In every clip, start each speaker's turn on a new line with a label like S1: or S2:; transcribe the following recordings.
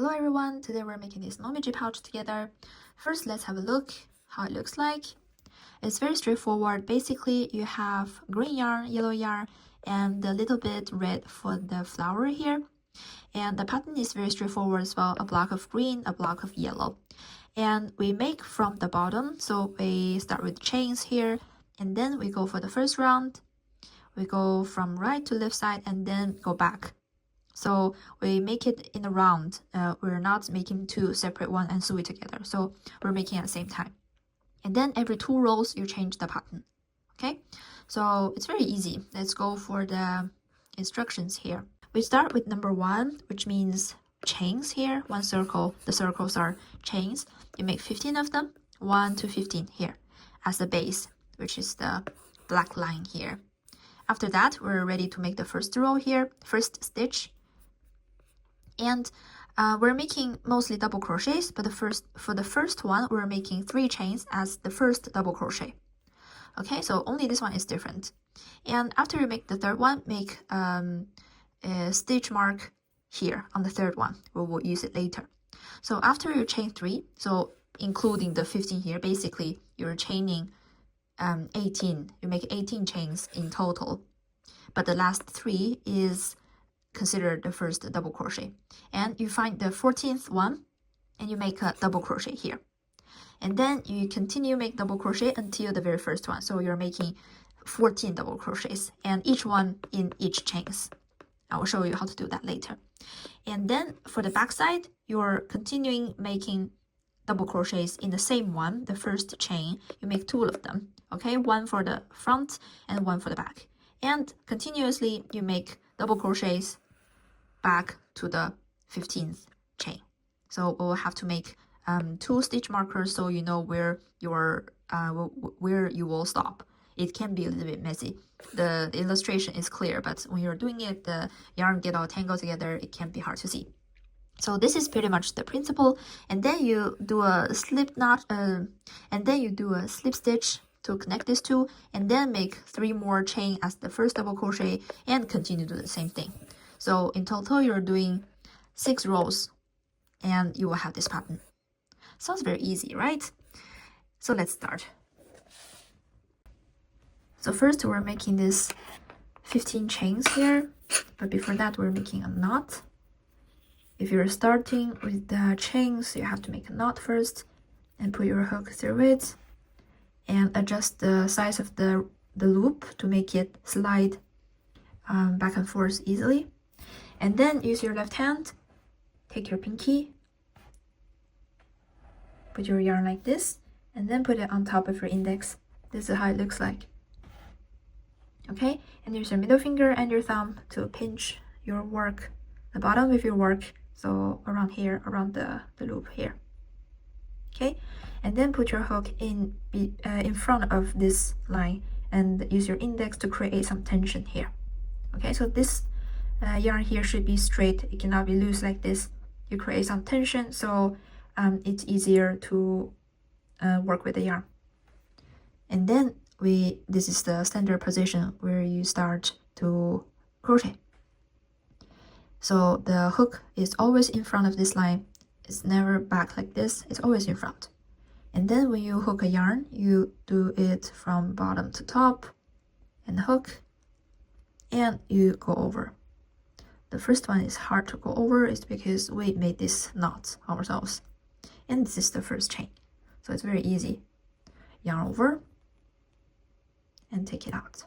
S1: Hello everyone, today we're making this Momiji pouch together. First, let's have a look how it looks like. It's very straightforward. Basically, you have green yarn, yellow yarn, and a little bit red for the flower here. And the pattern is very straightforward as well, a block of green, a block of yellow. And we make from the bottom, so we start with chains here, and then we go for the first round. We go from right to left side and then go back. So we make it in a round. We're not making two separate one and sew it together. So we're making at the same time. And then every 2 rows, you change the pattern. Okay, so it's very easy. Let's go for the instructions here. We start with number 1, which means chains here. 1 circle, the circles are chains. You make 15 of them, 1 to 15 here as the base, which is the black line here. After that, we're ready to make the first row here, first stitch. And we're making mostly double crochets, but for the first one, we're making 3 chains as the first double crochet. Okay, so only this one is different. And after you make the third one, make a stitch mark here on the third one. We will use it later. So after you chain 3, so including the 15 here, basically you're chaining 18. You make 18 chains in total, but the last 3 is considered the first double crochet. And you find the 14th one and you make a double crochet here. And then you continue make double crochet until the very first one. So you're making 14 double crochets and each one in each chains. I will show you how to do that later. And then for the back side, you're continuing making double crochets in the same one, the first chain. You make 2 of them, okay? 1 for the front and 1 for the back. And continuously you make double crochets back to the 15th chain. So we'll have to make 2 stitch markers so you know where you will stop. It can be a little bit messy. The illustration is clear, but when you're doing it, the yarn get all tangled together, it can be hard to see. So this is pretty much the principle. And then you do a slip knot, and then you do a slip stitch to connect these 2, and then make 3 more chain as the first double crochet and continue to do the same thing. So in total, you're doing 6 rows and you will have this pattern. Sounds very easy, right? So let's start. So first we're making this 15 chains here, but before that we're making a knot. If you're starting with the chains, you have to make a knot first and put your hook through it and adjust the size of the loop to make it slide back and forth easily. And then use your left hand, take your pinky, put your yarn like this, and then put it on top of your index. This is how it looks like. Okay, and use your middle finger and your thumb to pinch your work, the bottom of your work, so around here, around the loop here. Okay, and then put your hook in front of this line and use your index to create some tension here. Okay, so this yarn here should be straight. It cannot be loose like this. You create some tension, so it's easier to work with the yarn. And then this is the standard position where you start to crochet. So the hook is always in front of this line. It's never back like this. It's always in front. And then when you hook a yarn, you do it from bottom to top and hook, and you go over. The first one is hard to go over is because we made this knot ourselves. And this is the first chain. So it's very easy. Yarn over and take it out.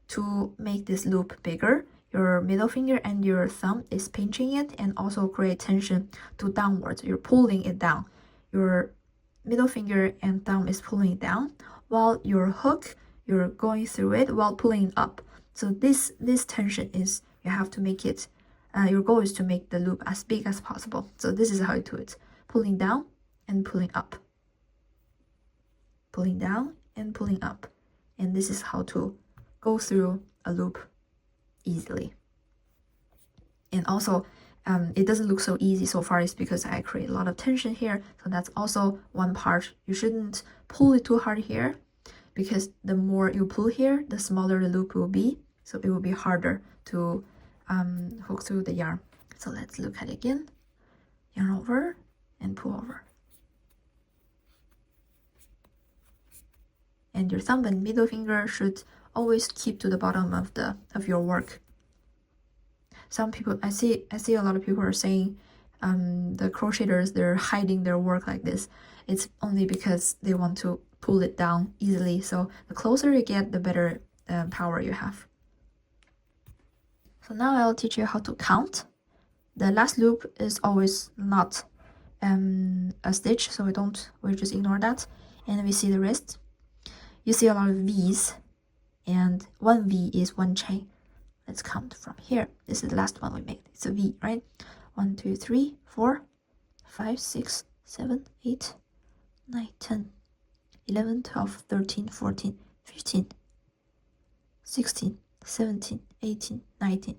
S1: To make this loop bigger, your middle finger and your thumb is pinching it and also create tension to downwards. You're pulling it down. Your middle finger and thumb is pulling it down, while your hook, you're going through it while pulling it up. So this tension is, you have to make it, your goal is to make the loop as big as possible. So this is how you do it. Pulling down and pulling up. Pulling down and pulling up. And this is how to go through a loop easily. And also, it doesn't look so easy so far is because I create a lot of tension here. So that's also one part. You shouldn't pull it too hard here, because the more you pull here, the smaller the loop will be. So it will be harder to hook through the yarn. So let's look at it again. yarn over, and pull over. And your thumb and middle finger should always keep to the bottom of your work. Some people, I see a lot of people are saying the crocheters, they're hiding their work like this. It's only because they want to pull it down easily. So the closer you get, the better power you have. So now I'll teach you how to count. The last loop is always not a stitch, so we just ignore that. And we see the wrist. You see a lot of V's, and one V is one chain. Let's count from here. This is the last one we made. It's a V, right? 1, 2, 3, 4, 5, 6, 7, 8, 9, 10, 11, 12, 13, 14, 15, 16, 17, 18, 19.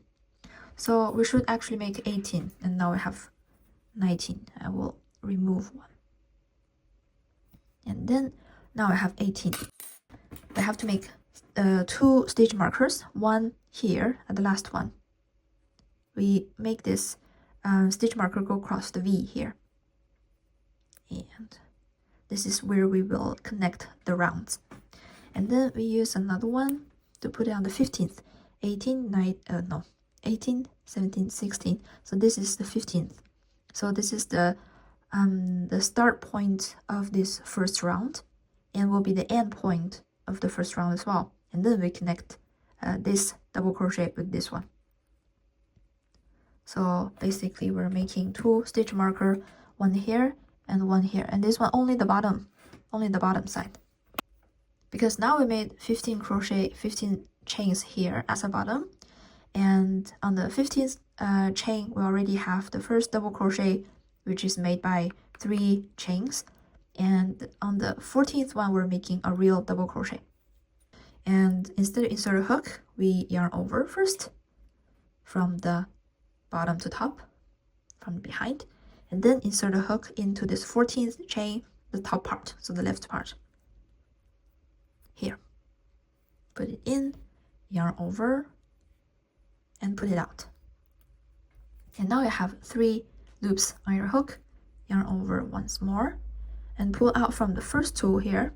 S1: So we should actually make 18, and now we have 19. I will remove one. And then now I have 18. I have to make 2 stitch markers, one here at the last one. We make this stitch marker go across the V here. And this is where we will connect the rounds. And then we use another one to put it on the 15th. 18, 17, 16. So this is the 15th. So this is the start point of this first round, and will be the end point of the first round as well. And then we connect this double crochet with this one. So basically we're making 2 stitch marker, one here and one here, and this one only the bottom side, because now we made 15 chains here as a bottom, and on the 15th chain we already have the first double crochet, which is made by 3 chains, and on the 14th one we're making a real double crochet. And instead of insert a hook, we yarn over first from the bottom to top, from behind, and then insert a hook into this 14th chain, the top part, so the left part. Here, put it in, yarn over, and put it out. And now you have 3 loops on your hook. Yarn over once more, and pull out from the first 2 here.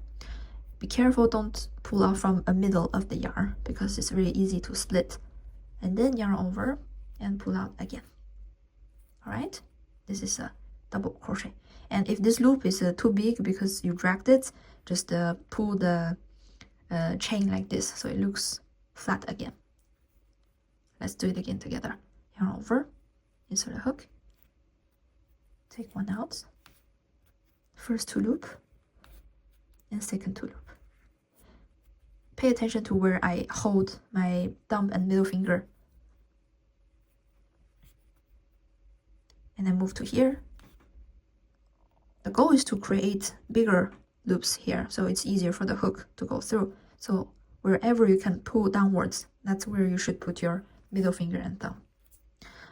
S1: Be careful, don't pull out from a middle of the yarn, because it's really easy to split. And then yarn over and pull out again. All right, this is a double crochet. And if this loop is too big because you dragged it, just pull the chain like this so it looks flat again. Let's do it again together. Yarn over, insert a hook, take one out, first 2 loop, and second 2 loop. Pay attention to where I hold my thumb and middle finger. And then move to here. The goal is to create bigger loops here, so it's easier for the hook to go through. So wherever you can pull downwards, that's where you should put your middle finger and thumb.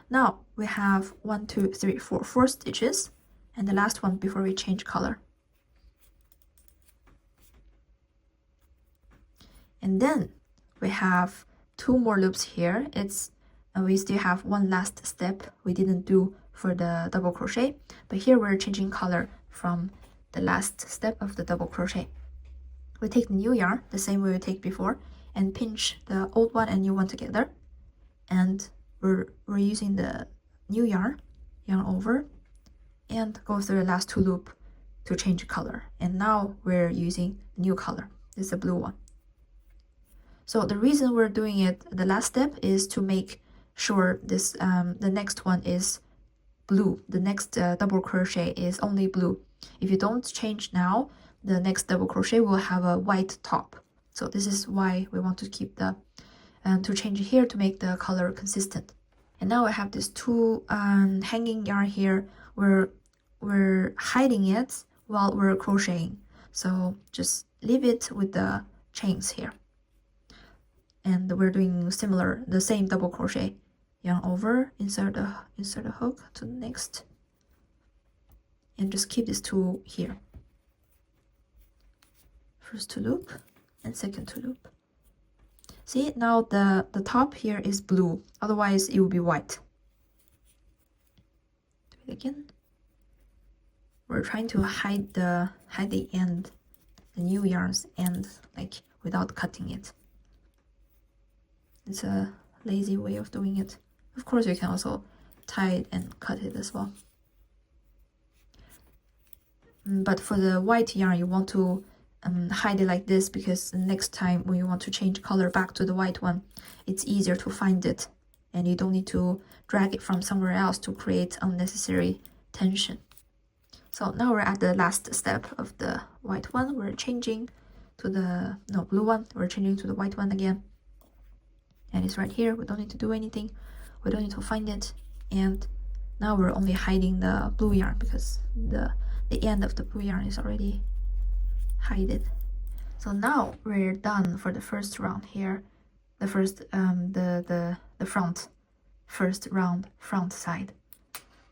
S1: Now we have 1, 2, 3, 4 stitches, and the last one before we change color. And then we have 2 more loops here. We still have one last step we didn't do for the double crochet, but here we're changing color from the last step of the double crochet. We take the new yarn the same way we take before, and pinch the old one and new one together, and we're using the new yarn over, and go through the last 2 loops to change color. And now we're using new color. This is the blue one. So the reason we're doing it, the last step, is to make sure this the next one is blue. The next double crochet is only blue. If you don't change now, the next double crochet will have a white top. So this is why we want to keep the to change it here to make the color consistent. And now I have this 2 hanging yarn here. We're hiding it while we're crocheting. So just leave it with the chains here. And we're doing the same double crochet. Yarn over, insert a hook to the next, and just keep these 2 here. First 2 loop and second 2 loop. See, now the top here is blue, otherwise it will be white. Do it again. we're trying to hide the end, the new yarn's end, like without cutting it. It's a lazy way of doing it. Of course, you can also tie it and cut it as well. But for the white yarn, you want to hide it like this, because next time when you want to change color back to the white one, it's easier to find it, and you don't need to drag it from somewhere else to create unnecessary tension. So now we're at the last step of the white one. We're changing to the blue one. We're changing to the white one again, and it's right here. We don't need to do anything. We don't need to find it. And now we're only hiding the blue yarn, because the end of the blue yarn is already hidden. So now we're done for the first round here. The first the first round front side.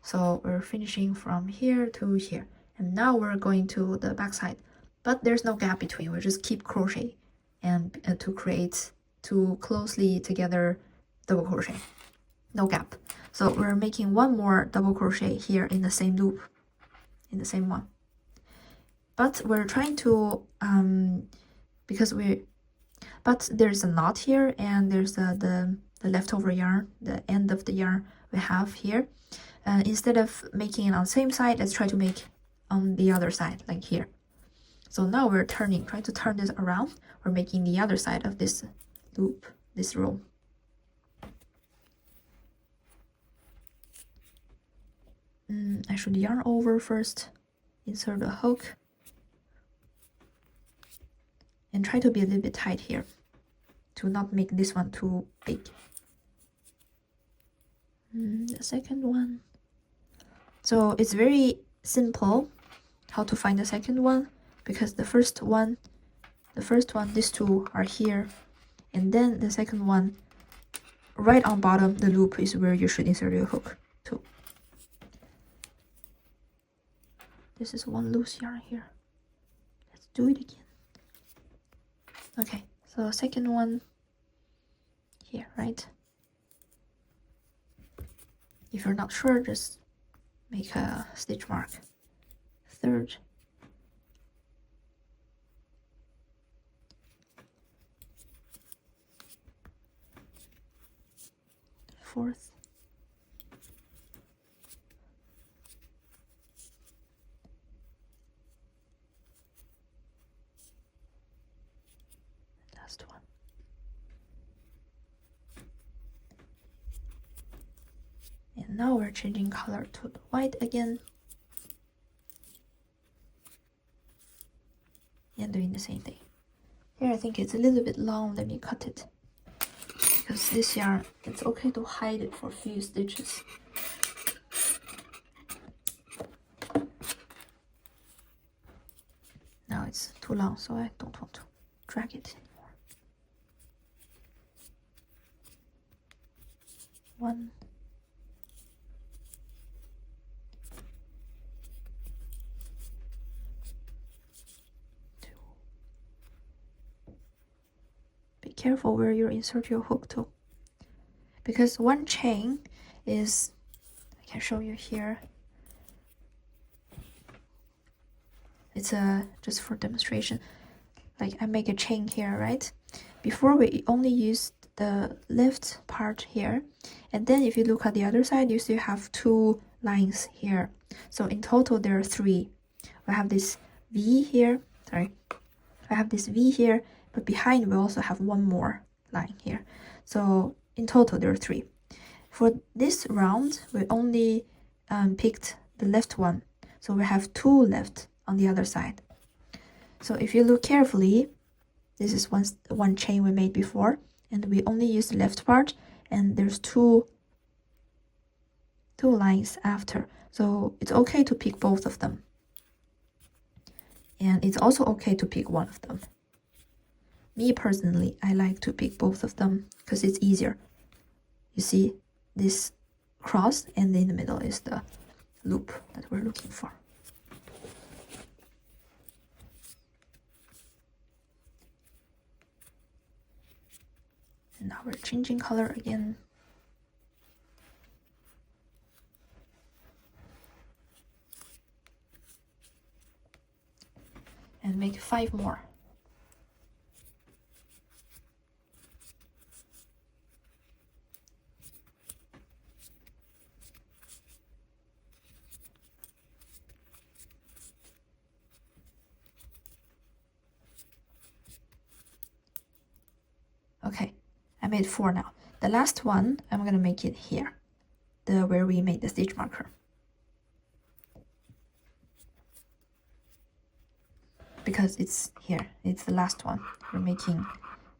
S1: So we're finishing from here to here, and now we're going to the back side, but there's no gap between. We just keep crochet and to create two closely together double crochet, no gap. So we're making one more double crochet here in the same loop, in the same one. But we're trying to but there's a knot here, and there's the leftover yarn, the end of the yarn we have here. Instead of making it on the same side, let's try to make on the other side, like here. So now we're trying to turn this around. We're making the other side of this loop, this row. I should yarn over first, insert a hook, and try to be a little bit tight here to not make this one too big. The second one. So it's very simple how to find the second one, because the first one, these two are here, and then the second one, right on bottom, the loop is where you should insert your hook too. This is one loose yarn here. Let's do it again. Okay, so second one here, right? If you're not sure, just make a stitch mark. Third. Fourth. Last one. And now we're changing color to the white again. And doing the same thing. Here I think it's a little bit long, let me cut it. Because this yarn, it's okay to hide it for a few stitches. Now it's too long, so I don't want to drag it anymore. One. Be careful where you insert your hook too, because one chain is, I can show you here, it's just for demonstration, like I make a chain here, right? Before we only used the left part here, and then if you look at the other side, you still have two lines here. So in total there are three. We have this V here, I have this V here, but behind we also have one more line here. So in total there are three. For this round, we only picked the left one, so we have two left on the other side. So if you look carefully, this is one chain we made before, and we only used the left part, and there's two lines after. So it's okay to pick both of them, and it's also okay to pick one of them. Me personally, I like to pick both of them because it's easier. You see this cross, and in the middle is the loop that we're looking for. And now we're changing color again. and make 5 more. Okay, I made 4 now. The last one, I'm gonna make it here, where we made the stitch marker. Because it's here, it's the last one. We're making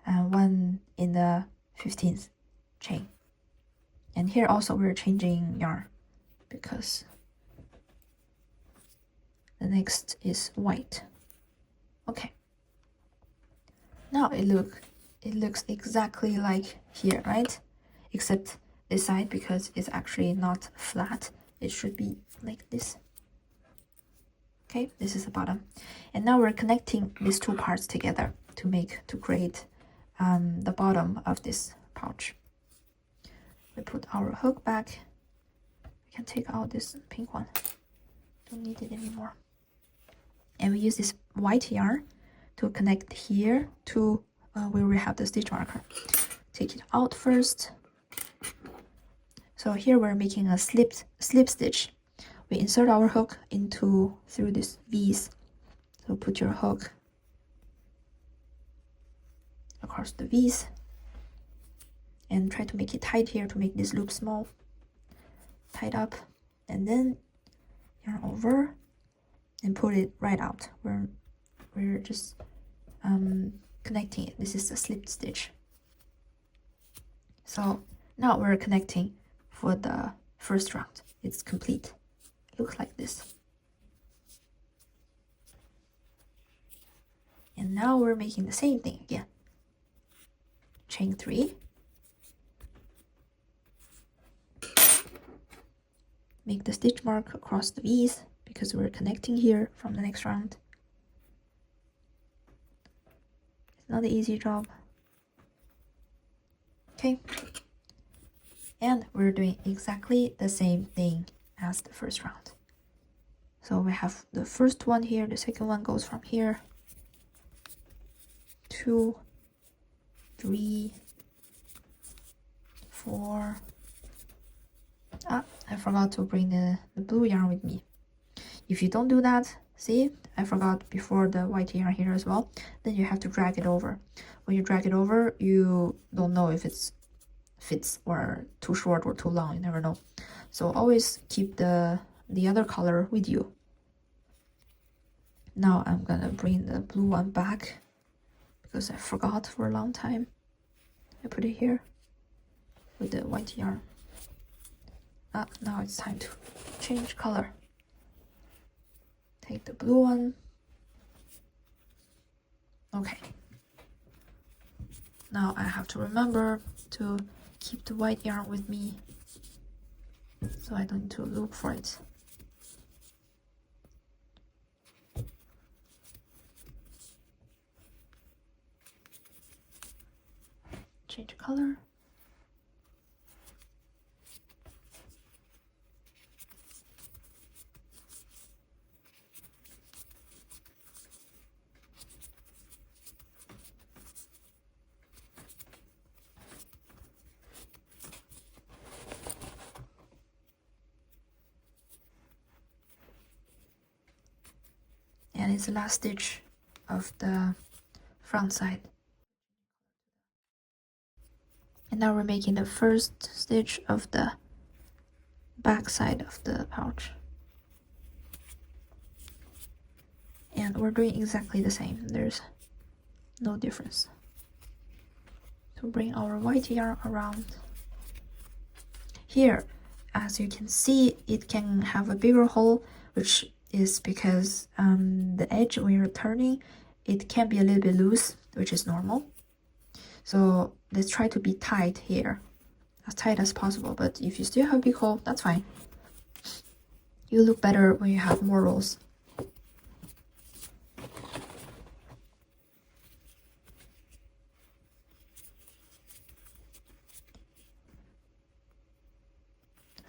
S1: one in the 15th chain. And here also we're changing yarn because the next is white. Okay. Now it looks exactly like here, right? Except this side, because it's actually not flat. It should be like this. Okay, this is the bottom. And now we're connecting these 2 parts together to create the bottom of this pouch. We put our hook back. We can take out this pink one. Don't need it anymore. And we use this white yarn to connect here to where we have the stitch marker. Take it out first. So here we're making a slip stitch. We insert our hook through these V's. So put your hook across the V's and try to make it tight here to make this loop small. Tied up, and then yarn over and pull it right out. We're just connecting it. This is the slip stitch. So now we're connecting for the first round. It's complete. Looks like this. And now we're making the same thing again. Chain 3. Make the stitch mark across the V's because we're connecting here from the next round. It's not an easy job. Okay. And we're doing exactly the same thing as the first round. So we have the first one here, the second one goes from here. 2, 3, 4. I forgot to bring the blue yarn with me. If you don't do that, see, I forgot before the white yarn here as well, then you have to drag it over. When you drag it over, you don't know if it fits or too short or too long, you never know. So always keep the other color with you. Now I'm gonna bring the blue one back because I forgot for a long time. I put it here with the white yarn. Now it's time to change color. Take the blue one. Okay. Now I have to remember to keep the white yarn with me so I don't need to look for it. Change color. And it's the last stitch of the front side. And now we're making the first stitch of the back side of the pouch. And we're doing exactly the same. There's no difference. So bring our white yarn around. Here, as you can see, it can have a bigger hole, which is because the edge when you're turning, it can be a little bit loose, which is normal. So let's try to be tight here, as tight as possible. But if you still have a big hole, that's fine. You look better when you have more rows.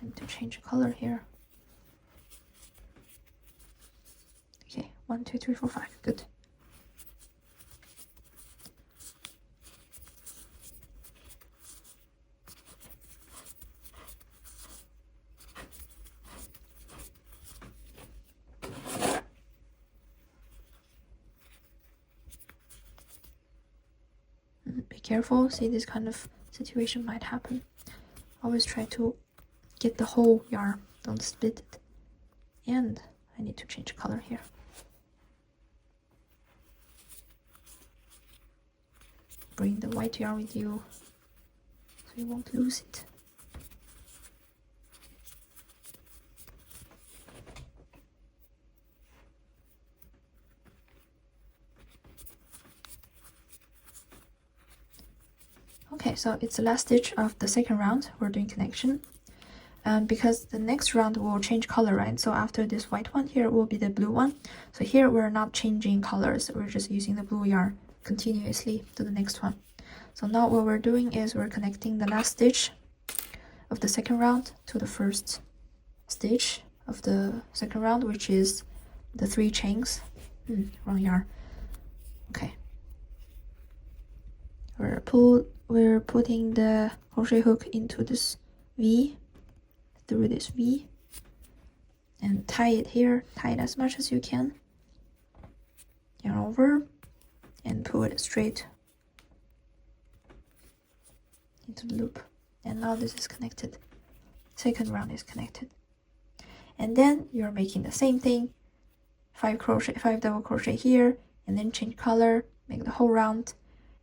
S1: I need to change color here. Okay, 1, 2, 3, 4, 5. Good. careful. See, this kind of situation might happen. Always try to get the whole yarn, don't split it. And I need to change color here. Bring the white yarn with you so you won't lose it. Okay, so it's the last stitch of the second round. We're doing connection. Because the next round will change color, right? So after this white one here will be the blue one. So here we're not changing colors. We're just using the blue yarn continuously to the next one. So now what we're doing is we're connecting the last stitch of the second round to the first stitch of the second round, which is the 3 chains. Wrong yarn. Okay. We're putting the crochet hook into this V, through this V, and tie it here. Tie it as much as you can. Yarn over and pull it straight into the loop. And now this is connected. Second round is connected. And then you're making the same thing. 5 double crochet here, and then change color, make the whole round,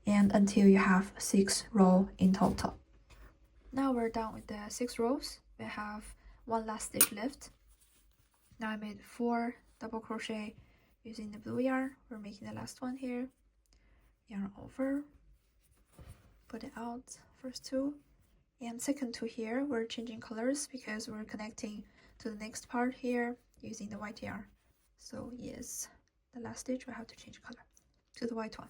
S1: and until you have 6 rows in total. Now we're done with the 6 rows. We have 1 last stitch left. Now I made 4 double crochet using the blue yarn. We're making the last one here. Yarn over, put it out, first 2, and second 2 here we're changing colors because we're connecting to the next part here using the white yarn. So yes, the last stitch we have to change color to the white one.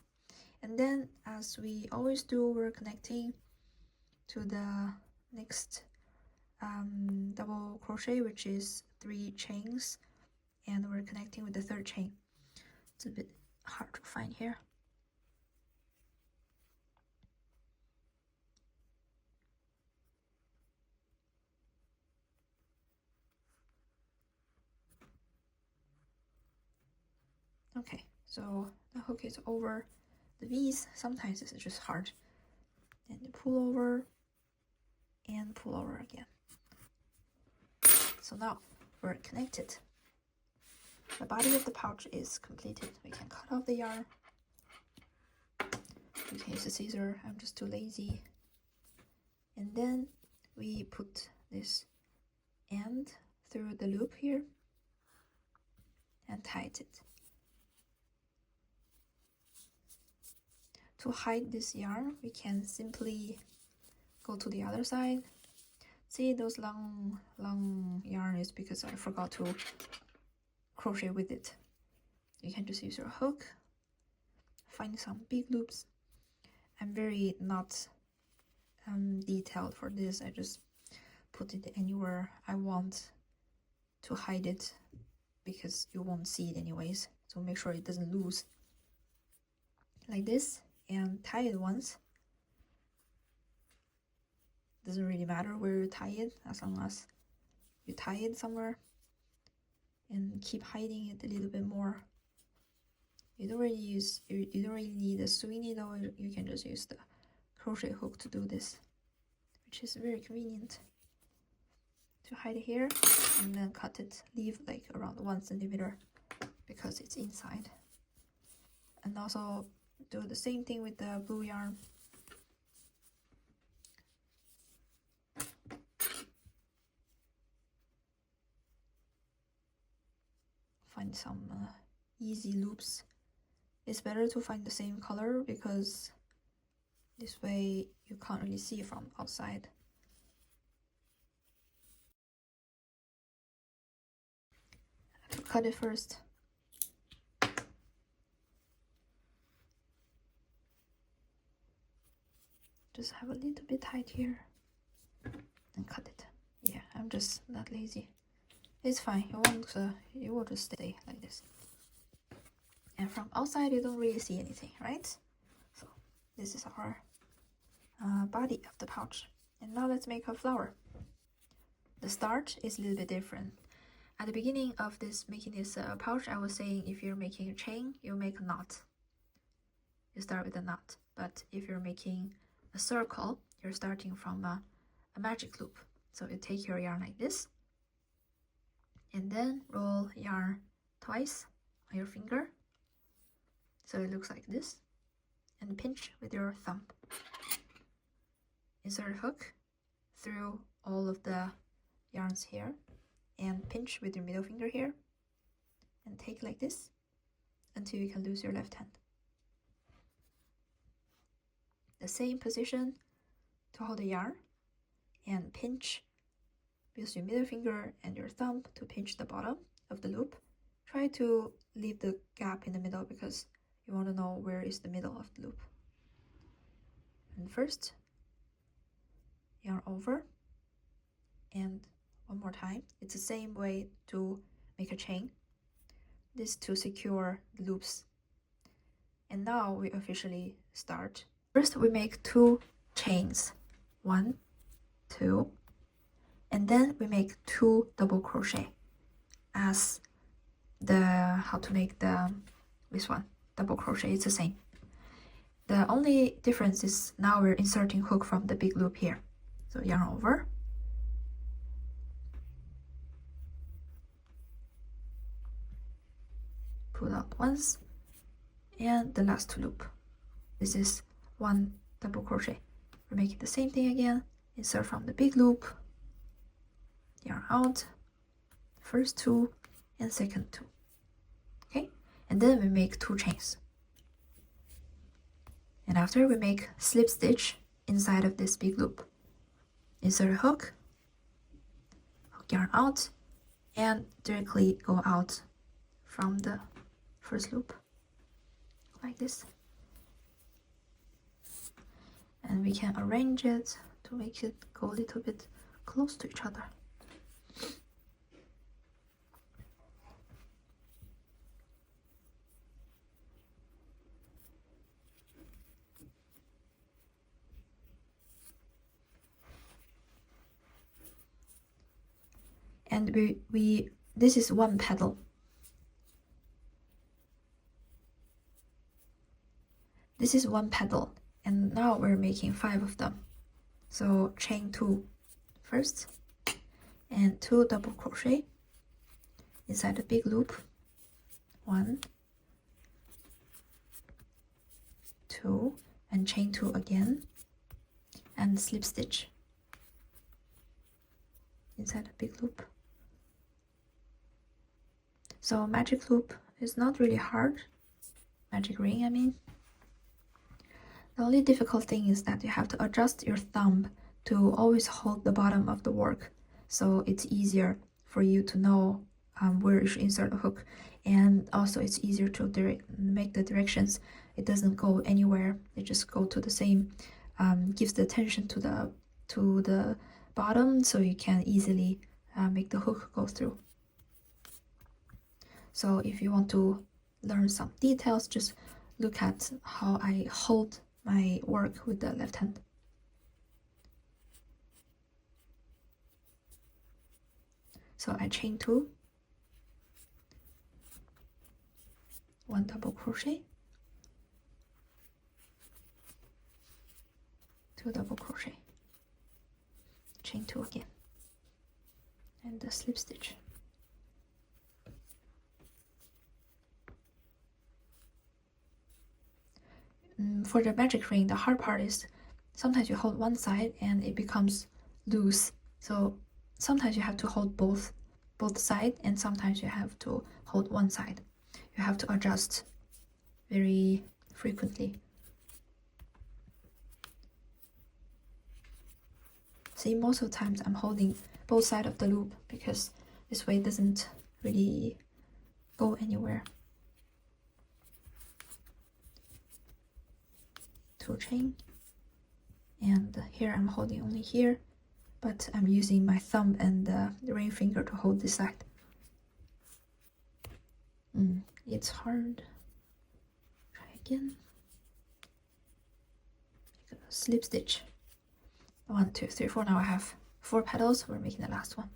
S1: And then, as we always do, we're connecting to the next double crochet, which is 3 chains, and we're connecting with the 3rd chain. It's a bit hard to find here. Okay, so the hook is over the V's. Sometimes it's just hard. Then you pull over and pull over again. So now we're connected. The body of the pouch is completed. We can cut off the yarn. We can use a scissor. I'm just too lazy. And then we put this end through the loop here and tight it. To hide this yarn, we can simply go to the other side. See, those long yarn is because I forgot to crochet with it. You can just use your hook, find some big loops. I'm very not detailed for this. I just put it anywhere I want to hide it because you won't see it anyways. So make sure it doesn't lose. Like this, and tie it once. Doesn't really matter where you tie it, as long as you tie it somewhere, and keep hiding it a little bit more. You don't really need a sewing needle. You can just use the crochet hook to do this, which is very convenient. To hide it here and then cut it, leave like around 1 centimeter because it's inside. And also do the same thing with the blue yarn. Find some easy loops. It's better to find the same color because this way you can't really see it from outside. I have to cut it first. Just have a little bit tight here and cut it. Yeah, I'm just not lazy. It's fine. It will just stay like this. And from outside, you don't really see anything, right? So this is our body of the pouch. And now let's make a flower. The start is a little bit different. At the beginning of making this pouch, I was saying if you're making a chain, you make a knot. You start with a knot. But if you're making a circle, you're starting from a magic loop. So you take your yarn like this, and then roll yarn twice on your finger, so it looks like this, and pinch with your thumb. Insert a hook through all of the yarns here, and pinch with your middle finger here, and take like this until you can lose your left hand. The same position to hold the yarn, and pinch. Use your middle finger and your thumb to pinch the bottom of the loop. Try to leave the gap in the middle because you want to know where is the middle of the loop. And first, yarn over, and one more time. It's the same way to make a chain. This to secure the loops. And now we officially start. First, we make 2 chains. 1, 2, and then we make 2 double crochet as how to make this one double crochet. It's the same. The only difference is now we're inserting hook from the big loop here. So yarn over, pull out once, and the last loop. This is 1 double crochet. We're making the same thing again. Insert from the big loop, yarn out, first 2 and second 2. Okay, and then we make 2 chains. And after we make slip stitch inside of this big loop. Insert a hook, yarn out, and directly go out from the first loop like this. And we can arrange it to make it go a little bit close to each other. And this is 1 petal. This is 1 petal, and now we're making 5 of them. So chain 2 first, and 2 double crochet inside the big loop. 1, 2, and chain 2 again, and slip stitch inside the big loop. So magic loop is not really hard. Magic ring, I mean. The only difficult thing is that you have to adjust your thumb to always hold the bottom of the work, so it's easier for you to know where you should insert a hook, and also it's easier to make the directions. It doesn't go anywhere, it just go to the same, gives the attention to the bottom, so you can easily make the hook go through. So if you want to learn some details, just look at how I hold my work with the left hand. So I chain 2, 1 double crochet, 2 double crochet, chain 2 again, and the slip stitch. For the magic ring, the hard part is sometimes you hold one side and it becomes loose. So sometimes you have to hold both sides, and sometimes you have to hold one side. You have to adjust very frequently. See, most of the times I'm holding both sides of the loop because this way it doesn't really go anywhere. 2 chain, and here I'm holding only here, but I'm using my thumb and the ring finger to hold this side. It's hard. Try again. Slip stitch. 1, 2, 3, 4. Now I have 4 petals. We're making the last one.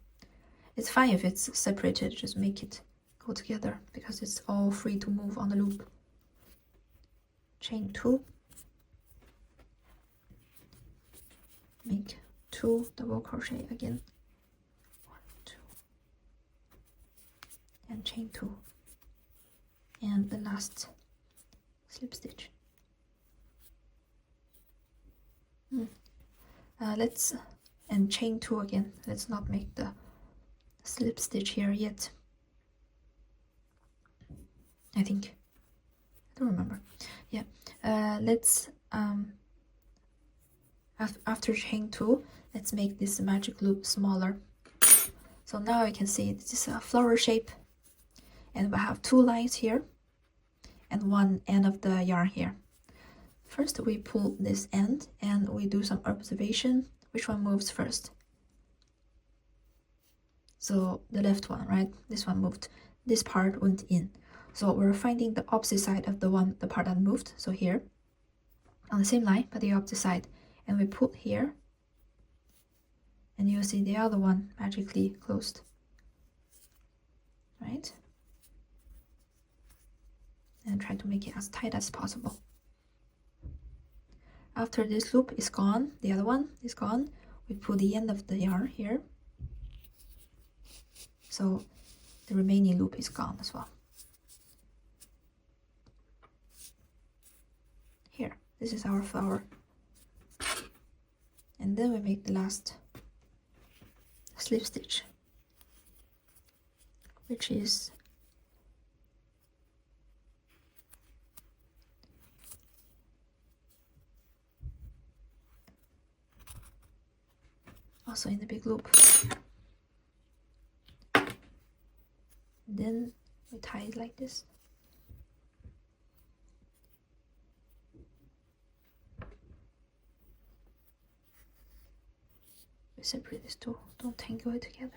S1: It's fine if it's separated, just make it go together because it's all free to move on the loop. Chain 2, make 2 double crochet again, 1, 2, and chain 2, and the last slip stitch. Let's and chain 2 again. Let's not make the slip stitch here yet. I think, I don't remember. Yeah, let's after chain 2, let's make this magic loop smaller. So now you can see this is a flower shape, and we have 2 lines here and 1 end of the yarn here. First we pull this end and we do some observation, which one moves first. So the left one, right? This one moved, this part went in. So we're finding the opposite side of the part that moved. So here, on the same line, but the opposite side. And we put here, and you'll see the other one magically closed, right? And try to make it as tight as possible. After this loop is gone, the other one is gone, we put the end of the yarn here. So the remaining loop is gone as well. Here, this is our flower. And then we make the last slip stitch, which is also in the big loop. Then we tie it like this. We separate these two, don't tangle it together.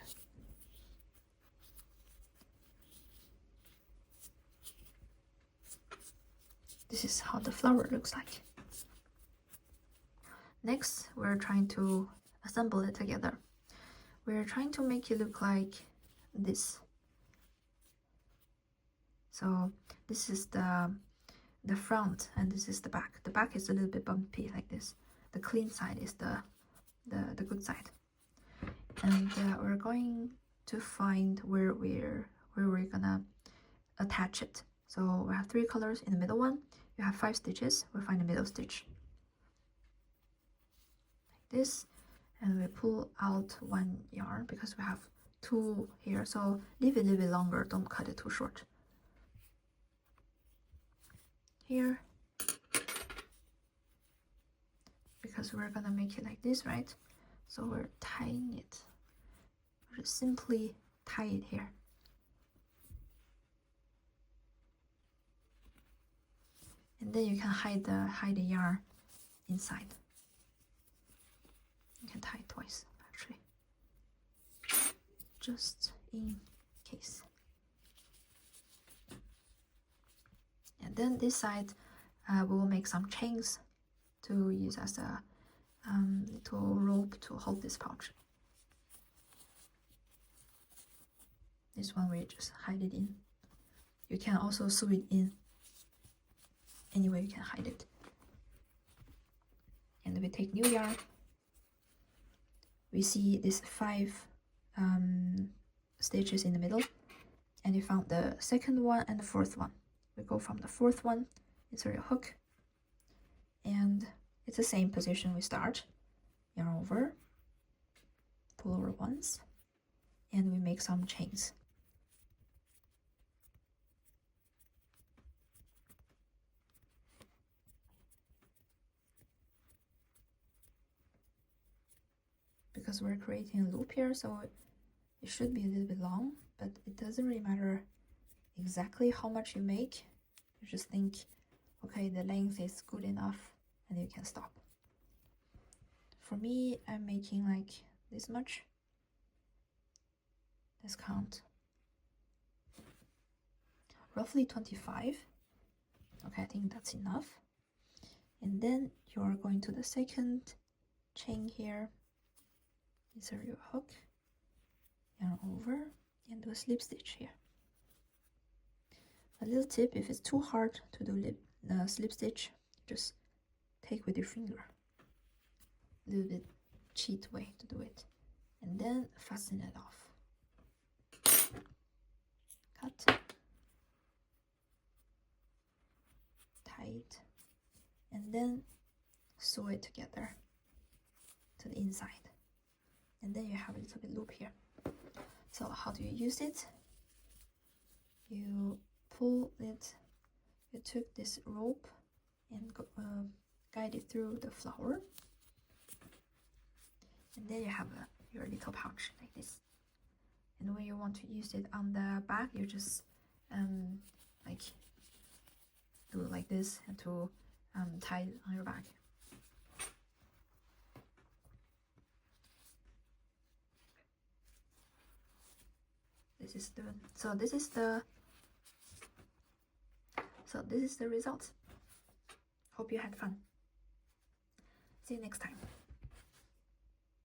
S1: This is how the flower looks like. Next, we're trying to assemble it together. We're trying to make it look like this. So this is the front and this is the back. The back is a little bit bumpy like this. The clean side is the good side. And we're going to find where we're gonna attach it. So we have 3 colors. In the middle one, you have 5 stitches. We'll find the middle stitch like this, and we pull out 1 yarn because we have 2 here. So leave it a little bit longer. Don't cut it too short. Here, because we're gonna make it like this, right? So we're tying it. We're just simply tie it here. And then you can hide the yarn inside. You can tie it twice, actually, just in case. And then this side, we will make some chains to use as a little rope to hold this pouch. This one we just hide it in. You can also sew it in. Anyway, you can hide it. And we take new yarn. We see these 5 stitches in the middle, and you found the second one and the 4th one. We go from the 4th one, insert your hook, and it's the same position we start. Yarn over, pull over once, and we make some chains. Because we're creating a loop here, so it should be a little bit long, but it doesn't really matter exactly how much you make. You just think, okay, the length is good enough, and you can stop. For me, I'm making like this much. Let's count. Roughly 25. Okay, I think that's enough. And then you're going to the second chain here. Insert your hook, yarn over, and do a slip stitch here. A little tip: if it's too hard to do slip stitch, just take with your finger a little bit cheat way to do it. And then fasten it off. Cut. Tight. And then sew it together to the inside. And then you have a little bit loop here. So how do you use it? You pull it, you took this rope and guide it through the flower. And then you have your little pouch like this. And when you want to use it on the back, you just like do it like this and to tie it on your back. This is the result. Hope you had fun. See you next time.